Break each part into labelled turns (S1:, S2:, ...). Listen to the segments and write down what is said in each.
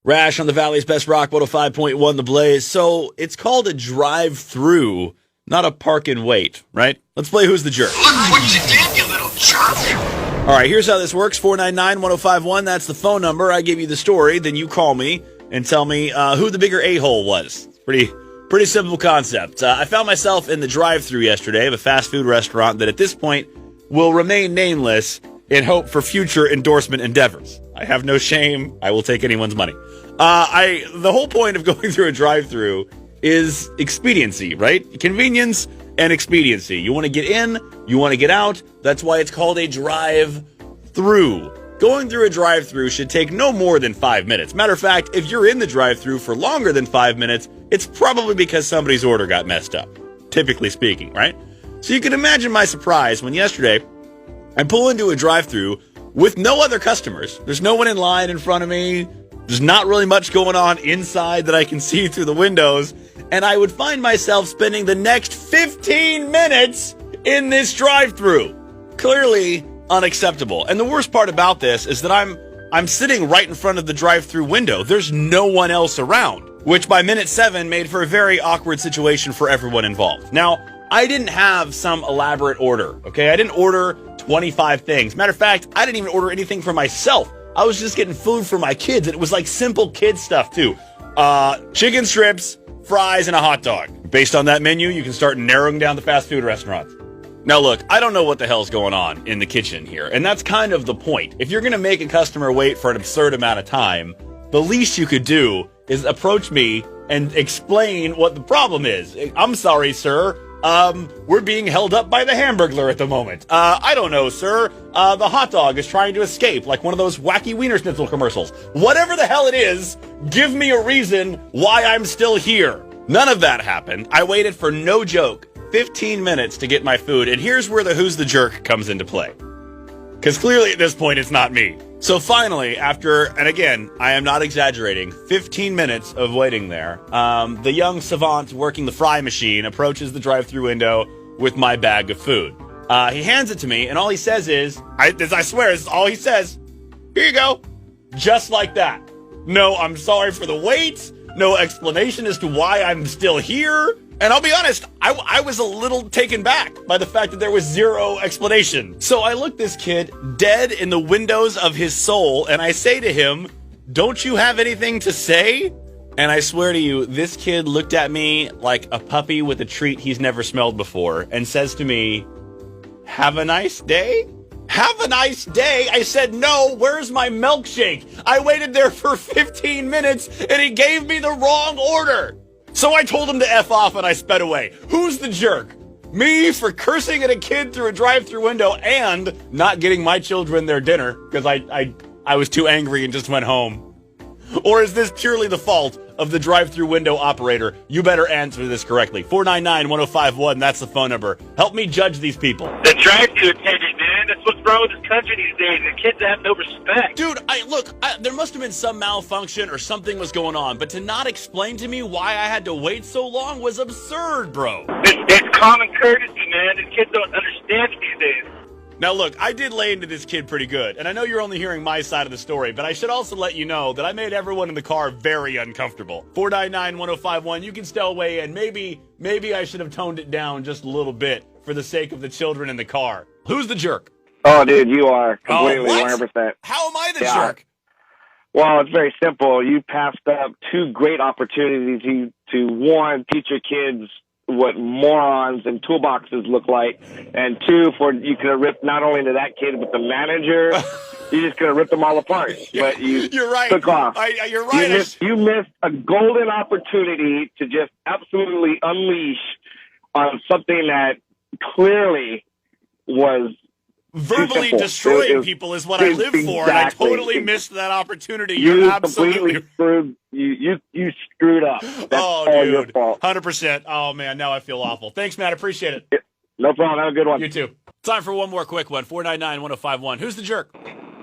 S1: Rash on the Valley's Best Rock 105.1 The Blaze. So it's called a drive-through, not a park and wait, right? Let's play Who's the Jerk.
S2: Look what you did, you little jerk.
S1: All right, here's how this works. 499-1051, that's the phone number. I give you the story, then you call me and tell me who the bigger a-hole was. Pretty simple concept. I found myself in the drive-through yesterday of a fast food restaurant that at this point will remain nameless in hope for future endorsement endeavors. I have no shame. I will take anyone's money. The whole point of going through a drive-through is expediency, right? Convenience and expediency. You want to get in, you want to get out. That's why it's called a drive-through. Going through a drive-through should take no more than 5 minutes. Matter of fact, if you're in the drive-through for longer than 5 minutes, it's probably because somebody's order got messed up, typically speaking, right? So you can imagine my surprise when yesterday I pull into a drive-through with no other customers. There's no one in line in front of me. There's not really much going on inside that I can see through the windows. And I would find myself spending the next 15 minutes in this drive-through. Clearly unacceptable. And the worst part about this is that I'm sitting right in front of the drive-through window. There's no one else around, which by minute 7 made for a very awkward situation for everyone involved. Now, I didn't have some elaborate order, okay? I didn't order 25 things. Matter of fact, I didn't even order anything for myself. I was just getting food for my kids, and it was like simple kid stuff, too. Chicken strips, fries, and a hot dog. Based on that menu, you can start narrowing down the fast food restaurants. Now, look, I don't know what the hell's going on in the kitchen here, and that's kind of the point. If you're going to make a customer wait for an absurd amount of time, the least you could do is approach me and explain what the problem is. I'm sorry, sir. We're being held up by the Hamburglar at the moment. I don't know, sir. The hot dog is trying to escape like one of those wacky Wiener Schnitzel commercials. Whatever the hell it is, give me a reason why I'm still here. None of that happened. I waited for no joke 15 minutes to get my food, and here's where the Who's the Jerk comes into play. Because clearly at this point, it's not me. So finally, after, and again, I am not exaggerating, 15 minutes of waiting there, the young savant working the fry machine approaches the drive-thru window with my bag of food. He hands it to me, and all he says is, I swear, this is all he says, here you go. Just like that. No, I'm sorry for the wait. No explanation as to why I'm still here. And I'll be honest, I was a little taken back by the fact that there was zero explanation. So I look this kid dead in the windows of his soul, and I say to him, don't you have anything to say? And I swear to you, this kid looked at me like a puppy with a treat he's never smelled before and says to me, have a nice day? Have a nice day? I said, no, where's my milkshake? I waited there for 15 minutes, and he gave me the wrong order. So I told him to F off and I sped away. Who's the jerk? Me for cursing at a kid through a drive-thru window and not getting my children their dinner because I was too angry and just went home. Or is this purely the fault of the drive-thru window operator? You better answer this correctly. 499-1051, that's the phone number. Help me judge these people.
S3: The drive-thru attendant, man. That's what's wrong with this country these days. The kids have no respect.
S1: Dude, there must have been some malfunction or something was going on, but to not explain to me why I had to wait so long was absurd, bro.
S3: It's common courtesy, man. The kids don't understand it these days.
S1: Now, look, I did lay into this kid pretty good, and I know you're only hearing my side of the story, but I should also let you know that I made everyone in the car very uncomfortable. 499-1051, you can still weigh in. Maybe I should have toned it down just a little bit for the sake of the children in the car. Who's the jerk?
S4: Oh, dude, you are completely 100%.
S1: How am I the jerk?
S4: Well, it's very simple. You passed up two great opportunities to one, teach your kids what morons and toolboxes look like, and two, you could have ripped not only to that kid, but the manager. You just could have ripped them all apart. But you're right. Took off.
S1: You're right.
S4: You missed a golden opportunity to just absolutely unleash on something that clearly was
S1: verbally destroying people is what I live for, and I totally missed that opportunity. You're absolutely
S4: screwed. You screwed up. That's all your fault.
S1: 100%. Oh man, now I feel awful. Thanks, Matt. Appreciate it.
S4: No problem. Have a good one.
S1: You too. Time for one more quick one. 499-1051. Who's the jerk?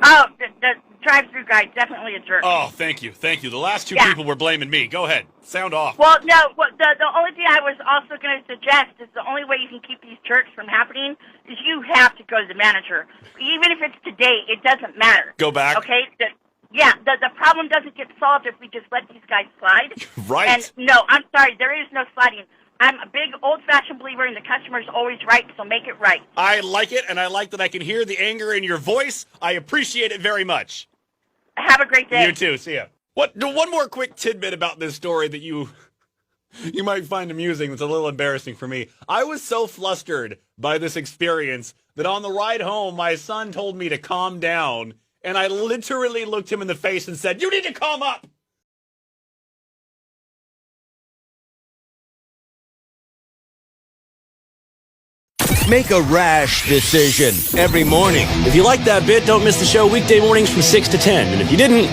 S5: Oh, the drive-thru guy, definitely a jerk.
S1: Oh, thank you. The last two people were blaming me. Go ahead. Sound off.
S5: Well, no, the only thing I was also going to suggest is the only way you can keep these jerks from happening is you have to go to the manager. Even if it's today, it doesn't matter.
S1: Go back?
S5: Okay? Yeah, the problem doesn't get solved if we just let these guys slide.
S1: Right.
S5: And no, I'm sorry, there is no sliding. I'm a big old-fashioned believer in the customer's always right, so make it right.
S1: I like it, and I like that I can hear the anger in your voice. I appreciate it very much.
S5: Have a great day.
S1: You too. See ya. One more quick tidbit about this story that you might find amusing. That's a little embarrassing for me. I was so flustered by this experience that on the ride home, my son told me to calm down, and I literally looked him in the face and said, "You need to calm up."
S6: Make a rash decision every morning.
S7: If you like that bit, don't miss the show weekday mornings from 6 to 10. And if you didn't,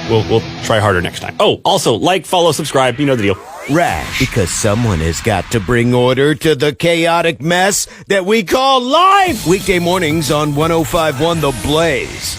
S7: we'll try harder next time. Oh, also, like, follow, subscribe. You know the deal.
S6: Rash, because someone has got to bring order to the chaotic mess that we call life. Weekday mornings on 105.1 The Blaze.